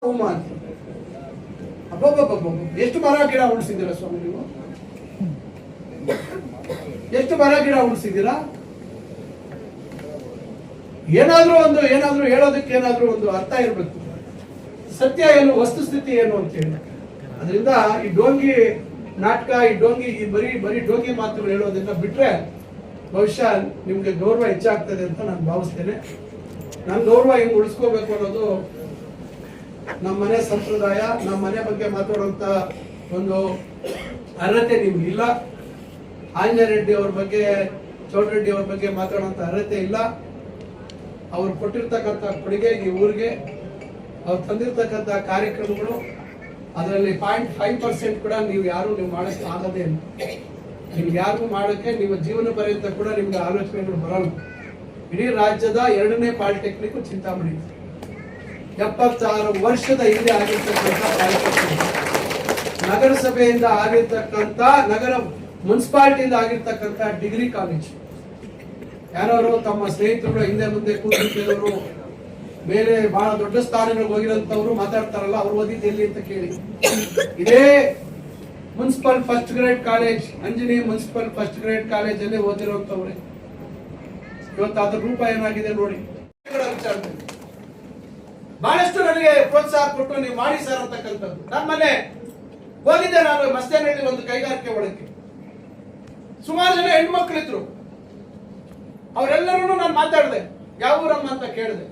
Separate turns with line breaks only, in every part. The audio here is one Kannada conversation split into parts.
ಹೋಮ ಅಂತ. ಎಷ್ಟು ಮರ ಗಿಡ ಉಳಿಸಿದ್ದೀರಾ ಸ್ವಾಮಿ ನೀವು? ಎಷ್ಟು ಮರ ಗಿಡ ಉಳಿಸಿದ್ದೀರಾ? ಏನಾದ್ರೂ ಹೇಳೋದಕ್ಕೆ ಏನಾದ್ರೂ ಒಂದು ಅರ್ಥ ಇರಬೇಕು. ಸತ್ಯ ಏನು, ವಸ್ತುಸ್ಥಿತಿ ಏನು ಅಂತ ಹೇಳಿ. ಅದರಿಂದ ಈ ಡೋಂಗಿ ನಾಟಕ, ಈ ಬರೀ ಡೋಂಗಿ ಮಾತುಗಳು ಹೇಳೋದನ್ನ ಬಿಟ್ರೆ ಬಹುಶಃ ನಿಮ್ಗೆ ಗೌರವ ಹೆಚ್ಚಾಗ್ತದೆ ಅಂತ ನಾನು ಭಾವಿಸ್ತೇನೆ. ನನ್ನ ಗೌರವ ಹೆಂಗ್ ಉಳಿಸ್ಕೋಬೇಕು ಅನ್ನೋದು ನಮ್ಮ ಮನೆ ಸಂಪ್ರದಾಯ. ನಮ್ಮ ಮನೆ ಬಗ್ಗೆ ಮಾತಾಡುವಂತ ಒಂದು ಅರ್ಹತೆ ನಿಮ್ಗೆ ಇಲ್ಲ. ಆಂಜನೇಯ ರೆಡ್ಡಿ ಅವ್ರ ಬಗ್ಗೆ, ಚೌಡರೆಡ್ಡಿ ಅವ್ರ ಬಗ್ಗೆ ಮಾತಾಡುವಂತ ಅರ್ಹತೆ ಇಲ್ಲ. ಅವ್ರು ಕೊಟ್ಟಿರ್ತಕ್ಕಂಥ ಕೊಡುಗೆ ಈ ಊರಿಗೆ, ಅವ್ರು ತಂದಿರ್ತಕ್ಕಂಥ ಕಾರ್ಯಕ್ರಮಗಳು, ಅದರಲ್ಲಿ 0.5% ಕೂಡ ನೀವು ಮಾಡಕ್ಕೆ ಆಗದೇ ಇಲ್ಲ. ನಿಮ್ಗೆ ಯಾರಿಗೂ ಮಾಡಕ್ಕೆ ನಿಮ್ಮ ಜೀವನ ಪರ್ಯಂತ ಕೂಡ ನಿಮ್ಗೆ ಆಲೋಚನೆಗಳು ಬರಲ್ಲ. ಇಡೀ ರಾಜ್ಯದ 2ನೇ ಪಾಲಿಟೆಕ್ನಿಕ್ ಚಿಂತಾಮಣಿ, 76 ವರ್ಷದ ಹಿಂದೆ ಆಗಿರ್ತಕ್ಕಂಥ ಪಾಲಿಟೆಕ್ನಿಕ್, ನಗರಸಭೆಯಿಂದ ಆಗಿರ್ತಕ್ಕಂಥ, ನಗರ ಮುನ್ಸಿಪಾಲಿಟಿಯಿಂದ ಆಗಿರ್ತಕ್ಕಂಥ ಡಿಗ್ರಿ ಕಾಲೇಜ್. ಯಾರು ತಮ್ಮ ಸ್ನೇಹಿತರು ಹಿಂದೆ ಮುಂದೆ ಕೂತಿದ್ದವರು, ಬೇರೆ ಬಹಳ ದೊಡ್ಡ ಸ್ಥಾನಗಳಿಗೆ ಹೋಗಿರೋಂಥವ್ರು ಮಾತಾಡ್ತಾರಲ್ಲ, ಅವ್ರು ಓದಿದ್ದು ಎಲ್ಲಿ ಅಂತ ಕೇಳಿ. ಇದೇ municipal first grade college, Anjani municipal first grade college ಅಲ್ಲಿ ಓದಿರುವಂತವ್ರೆ. ಇವತ್ತು ಅದ್ರ ರೂಪ ಏನಾಗಿದೆ ನೋಡಿ. ಬಹಳಷ್ಟು ನನಗೆ ಪ್ರೋತ್ಸಾಹ ಕೊಟ್ಟು ನೀವು ಮಾಡಿ ಸರ್ ಅಂತಕ್ಕಂಥದ್ದು. ನಮ್ಮನೆ ಹೋಗಿದ್ದೆ ನಾನು ಮಸ್ತೇನಹಳ್ಳಿ ಒಂದು ಕೈಗಾರಿಕೆ ಒಳಗೆ. ಸುಮಾರು ಜನ ಹೆಣ್ಮಕ್ಳಿದ್ರು. ಅವರೆಲ್ಲರೂ ನಾನು ಮಾತಾಡಿದೆ, ಯಾವ ಊರಮ್ಮ ಅಂತ ಕೇಳಿದೆ.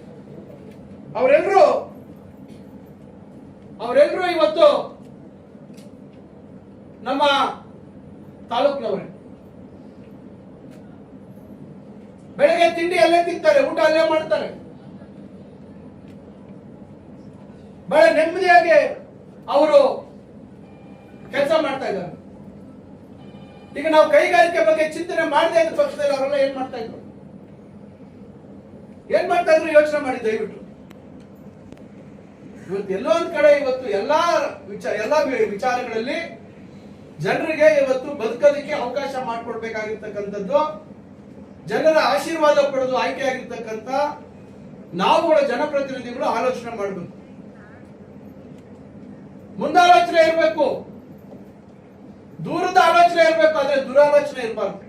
ಅವರೆಲ್ಲರೂ ಇವತ್ತು ನಮ್ಮ ತಾಲೂಕಿನವರೇ. ಬೆಳಗ್ಗೆ ತಿಂಡಿ ಅಲ್ಲೇ ತಿಂತಾರೆ, ಊಟ ಅಲ್ಲೇ ಮಾಡ್ತಾರೆ. ಬಹಳ ನೆಮ್ಮದಿಯಾಗಿ ಅವರು ಕೆಲಸ ಮಾಡ್ತಾ ಇದ್ದಾರೆ. ಈಗ ನಾವು ಕೈಗಾರಿಕೆ ಬಗ್ಗೆ ಚಿಂತನೆ ಮಾಡದೇ ಇದ್ದ ಪಕ್ಷದಲ್ಲಿ ಅವರೆಲ್ಲ ಏನ್ ಮಾಡ್ತಾ ಇದ್ರು ಯೋಚನೆ ಮಾಡಿ ದಯವಿಟ್ಟು. ಇವತ್ತು ಎಲ್ಲೋ ಒಂದ್ ಕಡೆ ಇವತ್ತು ಎಲ್ಲಾ ವಿಚಾರಗಳಲ್ಲಿ ಜನರಿಗೆ ಇವತ್ತು ಬದುಕೋದಕ್ಕೆ ಅವಕಾಶ ಮಾಡಿಕೊಡ್ಬೇಕಾಗಿರ್ತಕ್ಕಂಥದ್ದು, ಜನರ ಆಶೀರ್ವಾದ ಪಡೆದು ಆಯ್ಕೆ ಆಗಿರ್ತಕ್ಕಂಥ ನಾವುಗಳ ಜನಪ್ರತಿನಿಧಿಗಳು ಆಲೋಚನೆ ಮಾಡಬೇಕು, ಮುಂದಾಲೋಚನೆ ಇರಬೇಕು, ದೂರದ ಆಲೋಚನೆ ಇರಬೇಕು, ಆದ್ರೆ ದುರಾಲೋಚನೆ ಇರಬಾರ್ದು.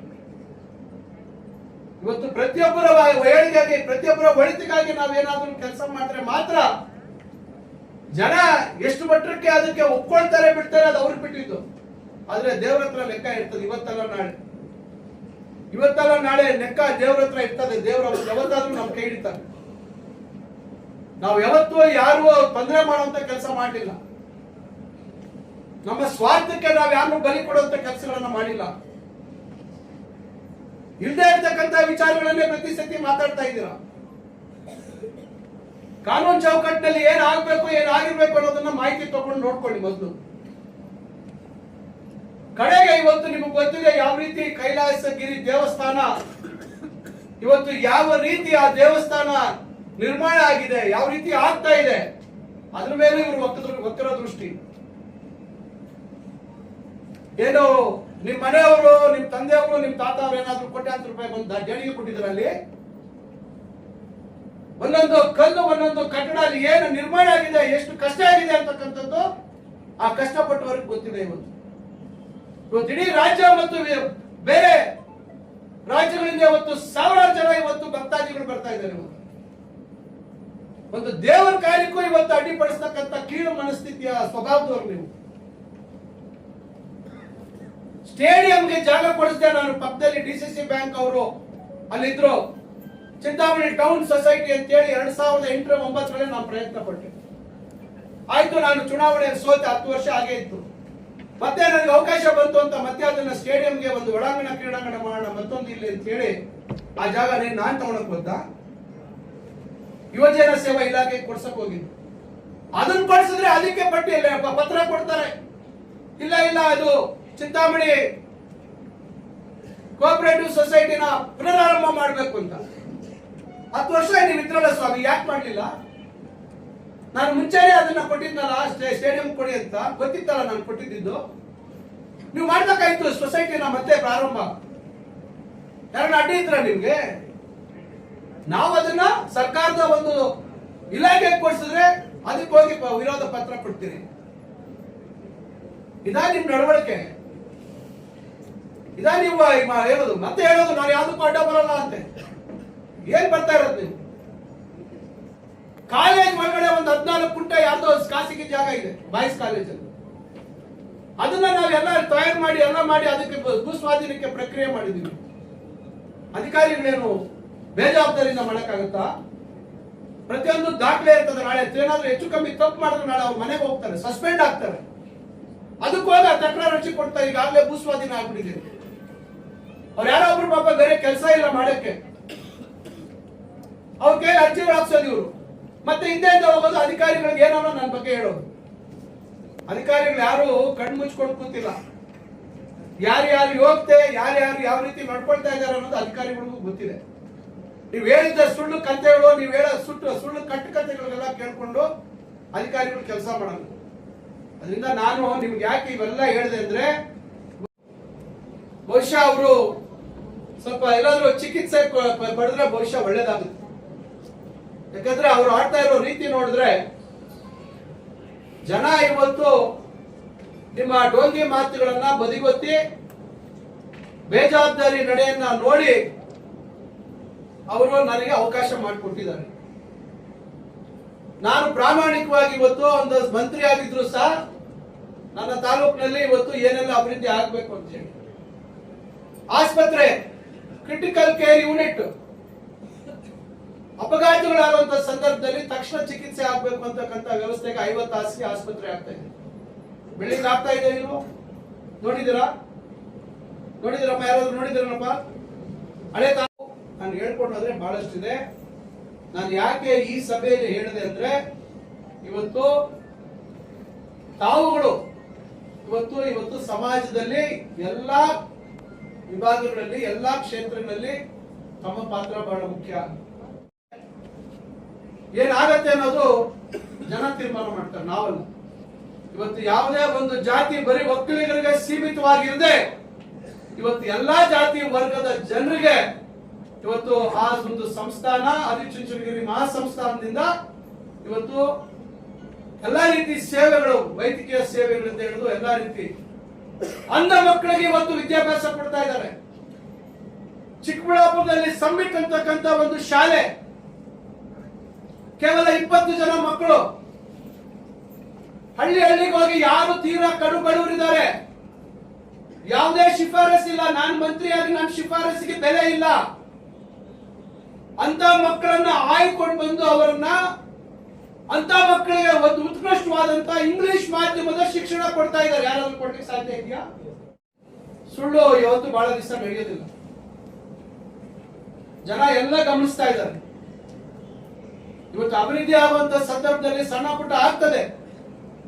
ಇವತ್ತು ಪ್ರತಿಯೊಬ್ಬರ ಏಳಿಗೆಗಾಗಿ, ಪ್ರತಿಯೊಬ್ಬರ ಒಳಿತಿಗಾಗಿ ನಾವೇನಾದ್ರೂ ಕೆಲಸ ಮಾಡಿದ್ರೆ ಮಾತ್ರ ಜನ ಎಷ್ಟು ಮಟ್ಟಕ್ಕೆ ಅದಕ್ಕೆ ಒಪ್ಕೊಳ್ತಾರೆ ಬಿಡ್ತಾರೆ, ಅದು ಅವ್ರಿಗೆ ಬಿಟ್ಟಿದ್ದು. ಆದ್ರೆ ದೇವ್ರ ಹತ್ರ ಲೆಕ್ಕ ಇರ್ತದೆ. ಇವತ್ತಲ್ಲ ನಾಳೆ ಲೆಕ್ಕ ದೇವ್ರ ಹತ್ರ ಇರ್ತದೆ. ದೇವ್ರ ಯಾವತ್ತಾದ್ರೂ ನಮ್ ಕೈ ಹಿಡಿತಾರೆ. ನಾವು ಯಾವತ್ತೂ ಯಾರು ತೊಂದರೆ ಮಾಡುವಂತ ಕೆಲಸ ಮಾಡಲಿಲ್ಲ. ನಮ್ಮ ಸ್ವಾರ್ಥಕ್ಕೆ ನಾವು ಯಾರನ್ನು ಬಲಿ ಕೊಡುವಂತ ಕೆಲಸಗಳನ್ನ ಮಾಡಿಲ್ಲ. ಇಲ್ಲದೆ ಇರ್ತಕ್ಕಂಥ ವಿಚಾರಗಳನ್ನೇ ಪ್ರತಿ ಸತಿ ಮಾತಾಡ್ತಾ ಇದ್ದೀರಾ. ಕಾನೂನು ಚೌಕಟ್ಟಿನಲ್ಲಿ ಏನ್ ಆಗ್ಬೇಕು, ಏನ್ ಆಗಿರ್ಬೇಕು ಅನ್ನೋದನ್ನ ಮಾಹಿತಿ ತಗೊಂಡು ನೋಡ್ಕೊಳ್ಳಿ ಮೊದಲು. ಕಡೆಗೆ ಇವತ್ತು ನಿಮಗೆ ಗೊತ್ತಿದೆ ಯಾವ ರೀತಿ ಕೈಲಾಸಗಿರಿ ದೇವಸ್ಥಾನ ಇವತ್ತು ಯಾವ ರೀತಿ ಆ ದೇವಸ್ಥಾನ ನಿರ್ಮಾಣ ಆಗಿದೆ, ಯಾವ ರೀತಿ ಆಗ್ತಾ ಇದೆ, ಅದ್ರ ಮೇಲೆ ಇವರು ಒತ್ತಿರೋ ದೃಷ್ಟಿ. ಏನು ನಿಮ್ ಮನೆಯವರು, ನಿಮ್ ತಂದೆಯವರು, ನಿಮ್ ತಾತ ಅವರು ಏನಾದ್ರು ಕೋಟ್ಯಾಂತರ ರೂಪಾಯಿ ಬಂದು ದೇಣಿಗೆ ಕೊಟ್ಟಿದ್ರು. ಅಲ್ಲಿ ಒಂದೊಂದು ಕಲ್ಲು, ಒಂದೊಂದು ಕಟ್ಟಡ ಅಲ್ಲಿ ಏನು ನಿರ್ಮಾಣ ಆಗಿದೆ, ಎಷ್ಟು ಕಷ್ಟ ಆಗಿದೆ ಅಂತಕ್ಕಂಥದ್ದು ಆ ಕಷ್ಟಪಟ್ಟವರಿಗೆ ಗೊತ್ತಿದೆ. ಇವತ್ತು ಇಡೀ ರಾಜ್ಯ ಮತ್ತು ಬೇರೆ ರಾಜ್ಯಗಳಿಂದ ಇವತ್ತು ಸಾವಿರಾರು ಜನ ಇವತ್ತು ಭಕ್ತಾದಿಗಳು ಬರ್ತಾ ಇದ್ದಾರೆ. ಒಂದು ದೇವರ ಕಾರ್ಯಕ್ಕೂ ಇವತ್ತು ಅಡ್ಡಿಪಡಿಸ್ತಕ್ಕಂಥ ಕೀಳು ಮನಸ್ಥಿತಿಯ ಸ್ವಭಾವದವರು ನೀವು. ಸ್ಟೇಡಿಯಂಗೆ ಜಾಗ ಕೊಡಿಸಿದೆ ನಾನು. ಪಕ್ಕದಲ್ಲಿ DCC ಬ್ಯಾಂಕ್ ಅವರು ಅಲ್ಲಿದ್ರು. ಚಿಂತಾಮಣಿ ಟೌನ್ ಸೊಸೈಟಿ ಅಂತ ಹೇಳಿ 2008-9 ನಾನು ಪ್ರಯತ್ನ ಪಟ್ಟೆ. ಆಯ್ತು, ನಾನು ಚುನಾವಣೆ ಸೋತೆ, 10 ವರ್ಷ ಆಗೇ ಇತ್ತು. ಮತ್ತೆ ನನಗೆ ಅವಕಾಶ ಬಂತು ಅಂತ ಮತ್ತೆ ಅದನ್ನ ಸ್ಟೇಡಿಯಂಗೆ ಒಂದು ಒಳಾಂಗಣ ಕ್ರೀಡಾಂಗಣ ಮಾಡೋಣ, ಮತ್ತೊಂದು ಇಲ್ಲಿ ಅಂತ ಹೇಳಿ ಆ ಜಾಗ ನಾನ್ ತಗೊಳಕ್ ಬಂದ. ಯುವಜನ ಸೇವಾ ಇಲಾಖೆ ಕೊಡ್ಸಕ್ ಹೋಗಿದ್ದು. ಅದನ್ನ ಕೊಡಿಸಿದ್ರೆ ಅದಕ್ಕೆ ಪಟ್ಟಿ ಪತ್ರ ಕೊಡ್ತಾರೆ. ಇಲ್ಲ ಅದು ಚಿಂತಾಮಣಿ ಕೋಆಪರೇಟಿವ್ ಸೊಸೈಟಿನ ಪುನರಾರಂಭ ಮಾಡಬೇಕು ಅಂತ. 10 ವರ್ಷ ನೀವು ಇದ್ರಲ್ಲ ಸ್ವಾಮಿ, ಯಾಕೆ ಮಾಡ್ಲಿಲ್ಲ? ನಾನು ಮುಂಚೆನೆ ಅದನ್ನ ಕೊಟ್ಟಿದ್ನಲ್ಲ, ಸ್ಟೇಡಿಯಂ ಕೊಡಿ ಅಂತ ಗೊತ್ತಿತ್ತಲ್ಲ ನಾನು ಕೊಟ್ಟಿದ್ದು. ನೀವು ಮಾಡ್ಬೇಕಾಯ್ತು ಸೊಸೈಟಿನ ಮತ್ತೆ ಪ್ರಾರಂಭ. ಯಾರನ್ನ ಅಡ್ಡಿ ಇದ್ರ ನಿಮ್ಗೆ? ನಾವು ಅದನ್ನ ಸರ್ಕಾರದ ಒಂದು ಇಲಾಖೆ ಕೊಡಿಸಿದ್ರೆ ಅದಕ್ಕೆ ಹೋಗಿ ವಿರೋಧ ಪತ್ರ ಕೊಡ್ತೀರಿ. ಇದಾ ನಿಮ್ ನಡವಳಿಕೆ? ಇದಾ ನೀವು ಹೇಳೋದು? ಮತ್ತೆ ಹೇಳೋದು ನಾನು ಯಾವ್ದಕ್ಕೂ ಅಡ್ಡ ಬರಲ್ಲ ಅಂತೆ. ಏನ್ ಬರ್ತಾ ಇರೋದು ನೀವು? ಕಾಲೇಜ್ ಒಳಗಡೆ ಒಂದು 14 ಕುಂಟೆ ಯಾವ್ದೋ ಖಾಸಗಿ ಜಾಗ ಇದೆ ಬಾಯ್ಸ್ ಕಾಲೇಜಲ್ಲಿ. ಅದನ್ನ ನಾವೆಲ್ಲ ತಯಾರು ಮಾಡಿ ಎಲ್ಲ ಮಾಡಿ ಅದಕ್ಕೆ ಭೂಸ್ವಾಧೀನಕ್ಕೆ ಪ್ರಕ್ರಿಯೆ ಮಾಡಿದೀವಿ. ಅಧಿಕಾರಿಗಳೇನು ಬೇಜವಾಬ್ದಾರಿಯಿಂದ ಮಾಡಕ್ಕಾಗತ್ತಾ? ಪ್ರತಿಯೊಂದು ದಾಖಲೆ ಇರ್ತದೆ. ನಾಳೆ ಏನಾದ್ರೂ ಹೆಚ್ಚು ಕಮ್ಮಿ ತಪ್ಪು ಮಾಡಿದ್ರೆ ನಾಳೆ ಅವ್ರ ಮನೆಗೆ ಹೋಗ್ತಾರೆ, ಸಸ್ಪೆಂಡ್ ಆಗ್ತಾರೆ. ಅದಕ್ಕೋಗ ತಕರಾರು ಅರ್ಜಿ ಕೊಡ್ತಾರೆ. ಈಗಾಗಲೇ ಭೂಸ್ವಾಧೀನ ಆಗ್ಬಿಟ್ಟಿದೆ. ಅವ್ರು ಯಾರೋ ಒಬ್ರು ಪಾಪ ಬೇರೆ ಕೆಲಸ ಇಲ್ಲ ಮಾಡಕ್ಕೆ, ಅವ್ರ ಕೈ ಅರ್ಜಿ ಹಾಕ್ಸೋದು ಇವರು. ಮತ್ತೆ ಹಿಂದೆಯಿಂದ ಹೋಗೋದು ಅಧಿಕಾರಿಗಳಿಗೆ ಏನೋ ನನ್ನ ಬಗ್ಗೆ ಹೇಳೋದು. ಅಧಿಕಾರಿಗಳು ಯಾರು ಕಣ್ಣು ಮುಚ್ಕೊಂಡು ಕೂತಿಲ್ಲ. ಯಾರ್ಯಾರು ಯೋಗ್ಯತೆ, ಯಾರ್ಯಾರು ಯಾವ ರೀತಿ ನಡ್ಕೊಳ್ತಾ ಇದ್ದಾರೆ ಅನ್ನೋದು ಅಧಿಕಾರಿಗಳಿಗೂ ಗೊತ್ತಿದೆ. ನೀವು ಹೇಳಿದ ಸುಳ್ಳು ಕಥೆಗಳು, ನೀವು ಹೇಳೋ ಸುಳ್ಳು ಕಟ್ಟುಕತೆಗಳಿಗೆಲ್ಲ ಕೇಳ್ಕೊಂಡು ಅಧಿಕಾರಿಗಳು ಕೆಲಸ ಮಾಡಲ್ಲ. ಅದರಿಂದ ನಾನು ನಿಮ್ಗೆ ಯಾಕೆ ಇವೆಲ್ಲ ಹೇಳಿದೆ ಅಂದ್ರೆ, ಬಹುಶಃ ಅವರು ಸ್ವಲ್ಪ ಎಲ್ಲಾದ್ರೂ ಚಿಕಿತ್ಸೆ ಪಡೆದ್ರೆ ಬಹುಶಃ ಒಳ್ಳೇದಾಗುತ್ತೆ. ಯಾಕಂದ್ರೆ ಅವ್ರು ಆಡ್ತಾ ಇರೋ ರೀತಿ ನೋಡಿದ್ರೆ ಜನ ಇವತ್ತು ನಿಮ್ಮ ಡೋಂಗಿ ಮಾತುಗಳನ್ನ ಬದಿಗೊತ್ತಿ ಬೇಜವಾಬ್ದಾರಿ ನಡೆಯನ್ನ ನೋಡಿ ಅವರು ನನಗೆ ಅವಕಾಶ ಮಾಡಿಕೊಟ್ಟಿದ್ದಾರೆ. ನಾನು ಪ್ರಾಮಾಣಿಕವಾಗಿ ಇವತ್ತು ಒಂದು ಮಂತ್ರಿ ಆಗಿದ್ರು ಸಹ ನನ್ನ ತಾಲೂಕಿನಲ್ಲಿ ಇವತ್ತು ಏನೆಲ್ಲ ಅಭಿವೃದ್ಧಿ ಆಗಬೇಕು ಅಂತ ಹೇಳಿ, ಆಸ್ಪತ್ರೆ, ಕ್ರಿಟಿಕಲ್ ಕೇರ್ ಯೂನಿಟ್, ಅಪಘಾತಗಳಾಗುವಂತ ಸಂದರ್ಭದಲ್ಲಿ ತಕ್ಷಣ ಚಿಕಿತ್ಸೆ ಆಗ್ಬೇಕು ಅಂತಕ್ಕಂಥ ವ್ಯವಸ್ಥೆಗೆ 50 ಹಾಸಿಗೆ ಆಸ್ಪತ್ರೆ ಆಗ್ತಾ ಇದೆ. ಬೆಳಿಗ್ಗೆ ಆಗ್ತಾ ಇದೆ. ನೀವು ನೋಡಿದಿರಪ್ಪ? ಯಾರಾದ್ರೂ ನೋಡಿದಿರಪ್ಪ? ಹಳೆ ನಾನು ಹೇಳ್ಕೊಂಡ್ರೆ ಬಹಳಷ್ಟಿದೆ. ನಾನು ಯಾಕೆ ಈ ಸಭೆಯಲ್ಲಿ ಹೇಳಿದೆ ಅಂದ್ರೆ, ಇವತ್ತು ತಾವುಗಳು ಇವತ್ತು ಸಮಾಜದಲ್ಲಿ ಎಲ್ಲಾ ವಿಭಾಗಗಳಲ್ಲಿ, ಎಲ್ಲಾ ಕ್ಷೇತ್ರಗಳಲ್ಲಿ ತಮ್ಮ ಪಾತ್ರ ಬಹಳ ಮುಖ್ಯ. ಏನಾಗತ್ತೆ ಅನ್ನೋದು ಜನ ತೀರ್ಮಾನ ಮಾಡ್ತಾರೆ, ನಾವಲ್ಲ. ಇವತ್ತು ಯಾವುದೇ ಒಂದು ಜಾತಿ ಬರೀ ಒಕ್ಕಲಿಗರಿಗೆ ಸೀಮಿತವಾಗಿರದೆ ಇವತ್ತು ಎಲ್ಲಾ ಜಾತಿ ವರ್ಗದ ಜನರಿಗೆ ಇವತ್ತು ಆ ಒಂದು ಸಂಸ್ಥಾನ ಆದಿಚುಂಚನಗಿರಿ ಮಹಾಸಂಸ್ಥಾನದಿಂದ ಇವತ್ತು ಎಲ್ಲಾ ರೀತಿ ಸೇವೆಗಳು, ವೈದ್ಯಕೀಯ ಸೇವೆಗಳಿಂದ ಹಿಡಿದು ಎಲ್ಲಾ ರೀತಿ ಅಂಧ ಮಕ್ಕಳಿಗೆ ಇವತ್ತು ವಿದ್ಯಾಭ್ಯಾಸ ಕೊಡ್ತಾ ಇದ್ದಾರೆ. ಚಿಕ್ಕಬಳ್ಳಾಪುರದಲ್ಲಿ ಸಮ್ಮಿಟ್ ಅಂತಕ್ಕಂಥ ಒಂದು ಶಾಲೆ, ಕೇವಲ 20 ಜನ ಮಕ್ಕಳು. ಹಳ್ಳಿಗೆ ಹೋಗಿ ಯಾರು ತೀರಾ ಬಡವರಿದ್ದಾರೆ, ಯಾವುದೇ ಶಿಫಾರಸ್ಸಿಲ್ಲ. ನಾನು ಮಂತ್ರಿಯಾಗಿ ನನ್ನ ಶಿಫಾರಸ್ಸಿಗೆ ಬೆಲೆ ಇಲ್ಲ. ಅಂತ ಮಕ್ಕಳನ್ನ ಆಯ್ಕೊಂಡು ಬಂದು ಅವರನ್ನ ಅಂತ ಮಕ್ಕಳಿಗೆ ಒಂದು ಉತ್ಕೃಷ್ಟವಾದಂತ ಇಂಗ್ಲಿಷ್ ಮಾಧ್ಯಮದ ಶಿಕ್ಷಣ ಕೊಡ್ತಾ ಇದ್ದಾರೆ. ಯಾರಾದ್ರೂ ಕೊಡ್ಲಿಕ್ಕೆ ಸಾಧ್ಯ ಇದೆಯಾ? ಸುಳ್ಳು ಯಾವತ್ತು ಬಹಳ ದಿವಸ ನಡೆಯೋದಿಲ್ಲ. ಜನ ಎಲ್ಲ ಗಮನಿಸ್ತಾ ಇದ್ದಾರೆ. ಇವತ್ತು ಅಭಿವೃದ್ಧಿ ಆಗುವಂತ ಸಂದರ್ಭದಲ್ಲಿ ಸಣ್ಣ ಪುಟ್ಟ ಆಗ್ತದೆ,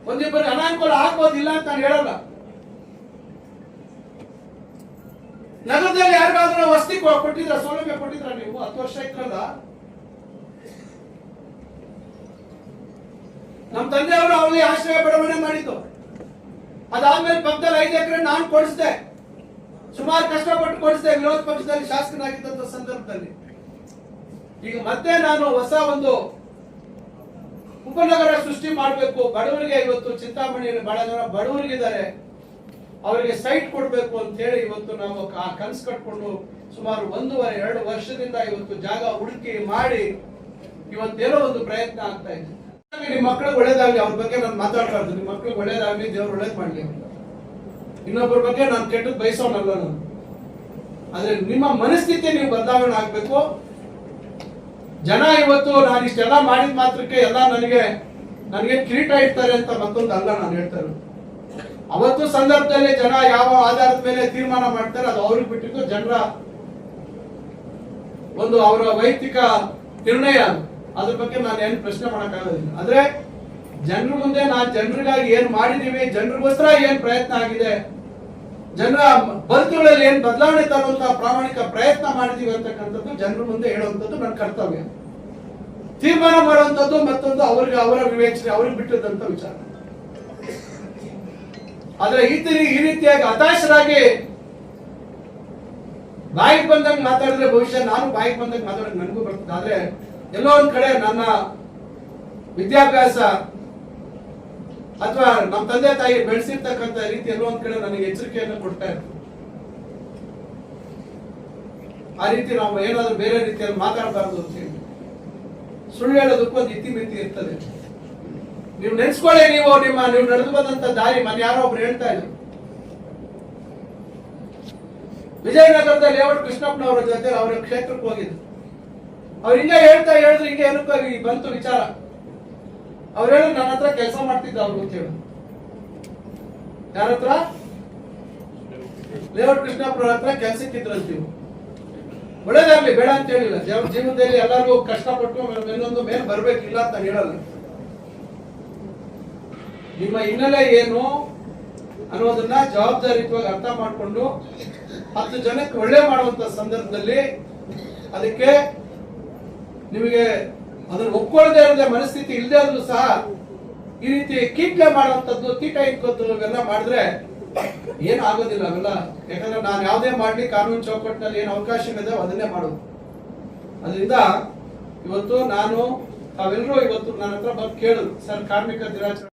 ಒಂದಿಬ್ಬರು ಅನಾನುಕೂಲ ಆಗ್ಬೋದಿಲ್ಲ ಅಂತ ನಾನು ಹೇಳಲ್ಲ. ನಗರದಲ್ಲಿ ಯಾರಿಗಾದ್ರೂ ವಸತಿ ಕೊಟ್ಟಿದ್ರ, ಸೌಲಭ್ಯ ಕೊಟ್ಟಿದ್ರ? ನೀವು 10 ವರ್ಷ ಇದ್ರಲ್ಲ. ನಮ್ಮ ತಂದೆಯವರು ಅವರಿಗೆ ಆಶ್ರಯ ಬಡವಣೆ ಮಾಡಿದ್ದು. ಅದಾದ್ಮೇಲೆ ಪಕ್ಕದಲ್ಲಿ 5 ಎಕರೆ ನಾನು ಕೊಡಿಸಿದೆ, ಸುಮಾರು ಕಷ್ಟಪಟ್ಟು ಕೊಡಿಸಿದೆ, ವಿರೋಧ ಪಕ್ಷದಲ್ಲಿ ಶಾಸಕನಾಗಿದ್ದಂತ ಸಂದರ್ಭದಲ್ಲಿ. ಈಗ ಮತ್ತೆ ನಾನು ಹೊಸ ಒಂದು ಉಪನಗರ ಸೃಷ್ಟಿ ಮಾಡಬೇಕು, ಬಡವರಿಗೆ. ಇವತ್ತು ಚಿಂತಾಮಣಿಯಲ್ಲಿ ಬಹಳ ಜನ ಬಡವರಿಗಿದ್ದಾರೆ, ಅವರಿಗೆ ಸೈಟ್ ಕೊಡಬೇಕು ಅಂತ ಹೇಳಿ ಇವತ್ತು ನಾವು ಕನಸು ಕಟ್ಕೊಂಡು ಸುಮಾರು 1.5-2 ವರ್ಷದಿಂದ ಇವತ್ತು ಜಾಗ ಹುಡುಕಿ ಮಾಡಿ ಇವತ್ತೇನೋ ಒಂದು ಪ್ರಯತ್ನ ಆಗ್ತಾ ಇದೆ. ನಿಮ್ಮ ಮಕ್ಕಳಿಗೆ ಒಳ್ಳೇದಾಗ್ಲಿ, ಅವ್ರ ಬಗ್ಗೆ ನಾನು ಮಾತಾಡ್ಬಾರ್ದು. ನಿಮ್ಮ ಮಕ್ಕಳಿಗೆ ಒಳ್ಳೇದಾಗ್ಲಿ, ದೇವ್ರು ಒಳ್ಳೇದ್ ಮಾಡ್ಲಿ. ಇನ್ನೊಬ್ಬರ ಬಗ್ಗೆ ನಾನು ಕೆಟ್ಟದ್ದು ಬಯಸೋನಲ್ಲ ನಾನು. ಆದ್ರೆ ನಿಮ್ಮ ಮನಸ್ಥಿತಿ ನೀವು ಬದಲಾವಣೆ ಆಗ್ಬೇಕು. ಜನ ಇವತ್ತು ನಾನು ಇಷ್ಟೆಲ್ಲ ಮಾಡಿದ ಮಾತ್ರಕ್ಕೆ ಎಲ್ಲ ನನಗೆ ಕಿರೀಟ ಇಡ್ತಾರೆ ಅಂತ ಮತ್ತೊಂದು ಅಲ್ಲ ನಾನು ಹೇಳ್ತಾರೆ. ಅವತ್ತು ಸಂದರ್ಭದಲ್ಲಿ ಜನ ಯಾವ ಆಧಾರದ ಮೇಲೆ ತೀರ್ಮಾನ ಮಾಡ್ತಾರೆ ಅದು ಅವ್ರಿಗೆ ಬಿಟ್ಟಿದ್ದು, ಜನರ ಒಂದು ಅವರ ವೈಯಕ್ತಿಕ ನಿರ್ಣಯ. ಅದ್ರ ಬಗ್ಗೆ ನಾನು ಏನು ಪ್ರಶ್ನೆ ಮಾಡಕ್ಕಾಗೋದಿಲ್ಲ. ಆದ್ರೆ ಜನರ ಮುಂದೆ ನಾನು ಜನರಿಗಾಗಿ ಏನ್ ಮಾಡಿದೀವಿ, ಜನರಿಗೋಸ್ಕರ ಏನ್ ಪ್ರಯತ್ನ ಆಗಿದೆ, ಜನರ ಬದುಕುಗಳಲ್ಲಿ ಏನ್ ಬದಲಾವಣೆ ತರುವಂತಹ ಪ್ರಾಮಾಣಿಕ ಪ್ರಯತ್ನ ಮಾಡಿದೀವಿ ಅಂತಕ್ಕಂಥದ್ದು ಜನರ ಮುಂದೆ ಹೇಳುವಂಥದ್ದು ನನ್ನ ಕರ್ತವ್ಯ. ತೀರ್ಮಾನ ಮಾಡುವಂಥದ್ದು ಮತ್ತೊಂದು ಅವರ ವಿವೇಚನೆ, ಅವ್ರಿಗೆ ಬಿಟ್ಟದಂತ ವಿಚಾರ. ಆದ್ರೆ ಈ ರೀತಿಯಾಗಿ ಹತಾಶರಾಗಿ ಬಾಯಿಗೆ ಬಂದಂಗೆ ಮಾತಾಡಿದ್ರೆ ಬಹುಶಃ ನಾನು ಬಾಯಿಗೆ ಬಂದಂಗೆ ಮಾತಾಡೋಕೆ ನನಗೂ ಬರ್ತದೆ. ಆದ್ರೆ ಎಲ್ಲೋ ಒಂದ್ ಕಡೆ ನನ್ನ ವಿದ್ಯಾಭ್ಯಾಸ ಅಥವಾ ನಮ್ಮ ತಂದೆ ತಾಯಿ ಬೆಳೆಸಿರ್ತಕ್ಕಂಥ ರೀತಿ ಎಲ್ಲೋ ಒಂದ್ ಕಡೆ ನನಗೆ ಎಚ್ಚರಿಕೆಯನ್ನು ಕೊಡ್ತಾ ಇರ್ತದೆ. ಆ ರೀತಿ ನಾವು ಏನಾದ್ರೂ ಬೇರೆ ರೀತಿಯಲ್ಲಿ ಮಾತಾಡಬಾರ್ದು ಅಂತ ಹೇಳಿ. ಸುಳ್ಳು ಹೇಳೋದಕ್ಕೂ ಒಂದು ಇತಿಮಿತಿ ಇರ್ತದೆ. ನೀವು ನೆನ್ಸ್ಕೊಳ್ಳಿ, ನೀವು ನಡೆದು ಬಂದಂತ ದಾರಿ. ಮನೆ ಯಾರೋ ಒಬ್ರು ಹೇಳ್ತಾ ಇದ್ರು, ವಿಜಯನಗರದ ಲೇಔಟ್ ಕೃಷ್ಣಪ್ಪನವರ ಜೊತೆ ಅವರ ಕ್ಷೇತ್ರಕ್ಕೆ ಹೋಗಿದ್ರು. ಅವ್ರು ಹಿಂಗೆ ಹೇಳಿದ್ರು, ಹಿಂಗೆ ಏನಕ್ಕಾಗಿ ಬಂತು ವಿಚಾರ. ಅವ್ರು ಹೇಳಿದ್ರು, ನನ್ನ ಹತ್ರ ಕೆಲಸ ಮಾಡ್ತಿದ್ದ ಅವ್ರು ಅಂತ ಹೇಳಿ. ಯಾರ ಹತ್ರ? ಲೇಔಟ್ ಕೃಷ್ಣಪ್ಪನವ್ರ ಹತ್ರ ಕೆಲ್ಸಕ್ಕಿದ್ರಂತೀವಿ. ಒಳ್ಳೇದಾಗ್ಲಿ, ಬೇಡ ಅಂತ ಹೇಳಿಲ್ಲ. ಜೀವನದಲ್ಲಿ ಎಲ್ಲರಿಗೂ ಕಷ್ಟಪಟ್ಟು ಇನ್ನೊಂದು ಮೇಲೆ ಬರ್ಬೇಕಿಲ್ಲ ಅಂತ ಹೇಳಲ್ಲ. ನಿಮ್ಮ ಹಿನ್ನೆಲೆ ಏನು ಅನ್ನೋದನ್ನ ಜವಾಬ್ದಾರಿಯುತವಾಗಿ ಅರ್ಥ ಮಾಡಿಕೊಂಡು 10 ಜನಕ್ಕೆ ಒಳ್ಳೆ ಮಾಡುವಂತ ಸಂದರ್ಭದಲ್ಲಿ ಅದಕ್ಕೆ ನಿಮಗೆ ಅದನ್ನು ಒಪ್ಕೊಳ್ಳದೆ ಇರದೆ ಮನಸ್ಥಿತಿ ಇಲ್ಲದೆ ಆದ್ರೂ ಸಹ ಈ ರೀತಿ ಕೀಟ್ಲೆ ಮಾಡುವಂತದ್ದು, ತೀಟ ಇಕ್ಕೋದು ಇವೆಲ್ಲ ಮಾಡಿದ್ರೆ ಏನು ಆಗೋದಿಲ್ಲ ಅವೆಲ್ಲ. ಯಾಕಂದ್ರೆ ನಾನು ಯಾವುದೇ ಮಾಡ್ಲಿ ಕಾನೂನು ಚೌಕಟ್ಟಿನಲ್ಲಿ ಏನು ಅವಕಾಶ ಇದೆ ಅದನ್ನೇ ಮಾಡೋದು. ಅದರಿಂದ ಇವತ್ತು ತಾವೆಲ್ಲರೂ ಇವತ್ತು ನನ್ನ ಹತ್ರ ಬಂದು ಕೇಳಿದ್ರು, ಸರ್ ಕಾರ್ಮಿಕ ದಿನಾಚರಣೆ